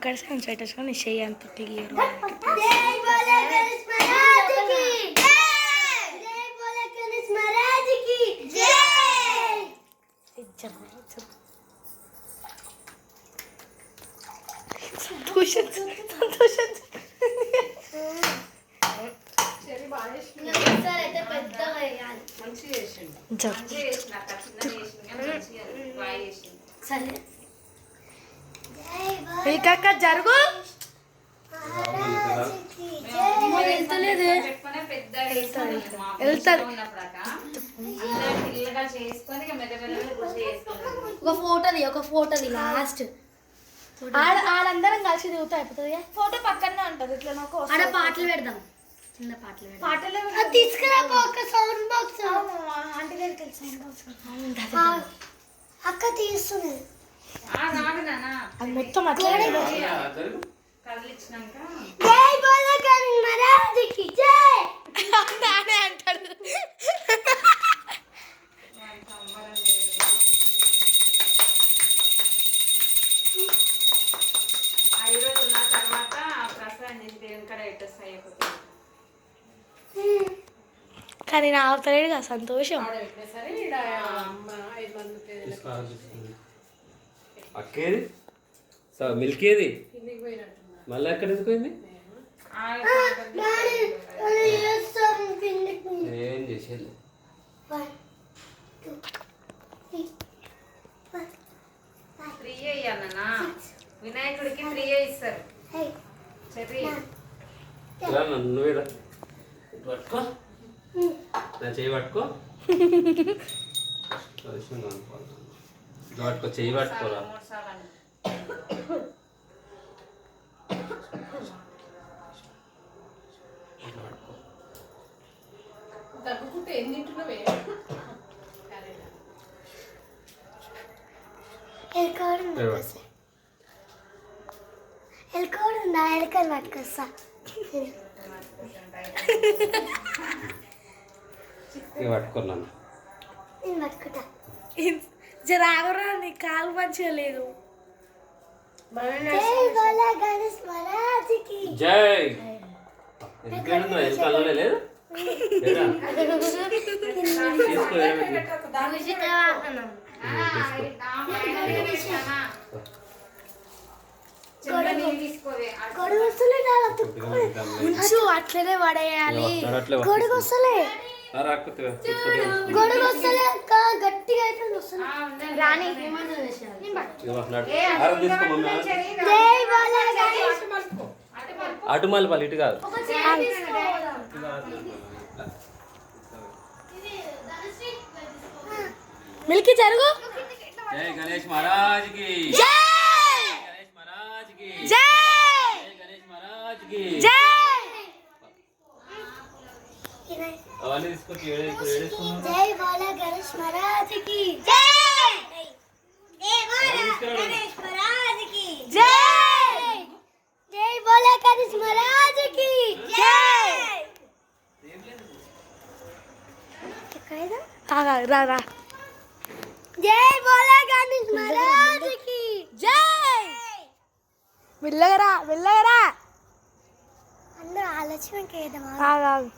ఇక్కడ సైన్స్ పెట్టేసుకొని చెయ్యి అంత క్లియర్. జరుగు ఒక ఫోటోది లాస్ట్ ఆడందరం కలిసి దిగుతా అయిపోతుంది. ఫోటో పక్కనే ఉంటది ఇట్లా. ఆడ పాటలు పెడదాం, చిన్న పాటలు తీసుకురా ఒక సౌండ్ బాక్స్. ఆంటీ దగ్గరికి సౌండ్ బాక్స్ అక్క తీస్తుంది. అది మొత్తం అట్లా కదిలిచ్చినాక జై బోలో గణేష్ మహారాజ్కి జై అంటాడు. కానీ నా అవుతలేడు కదా సంతోషం. అక్కేది మిల్కేది మళ్ళీ ఎక్కడ ఎందుకు ఏం చేసేది. ఫ్రీ అయ్యాలన్నా వినాయకుడికి ఫ్రీ ఇస్తారు. నువ్వే పట్టుకో, నా చెయ్యి పట్టుకో, పట్టుకో, చెయ్యి పట్టుకోరా. తగ్గుకుంటే ఏం తింటున్నావే? ఎల్కోడుందా ఎల్కలు పట్టుకొస్తా. పట్టుకోన్నాను నేను పట్టుకుంటా. జరాగరా నీ కాలు మంచిగా లేదు. జై బోలో గణేష్ మహారాజ్కి జై. కళ్ళనే లేదు ఉంచు అట్లనే పడేయాలి. గొడుగు వస్తలే గట్టిగా రాణి అటు మళ్ళీ పల్లి ఇటు కాదు. మిల్కి జరుగు. జై గణేష్ మహారాజ్కి జై. గణేష్ మహారాజ్కి జై. గణేష్ మహారాజ్కి జై. అవన్నీ తీసుకొచ్చి జై బోలో గణేష్ మహారాజ్కి జై. జై బోలో గణేష్ మహారాజ్కి జై. జై బోలో గణేష్ మహారాజ్కి జై. రా రా. జై బోలో గణేష్ మహారాజ్కి జై. వెళ్ళగరా వెళ్ళగరా. అందరూ ఆలోచన కేదమా. ఆగు.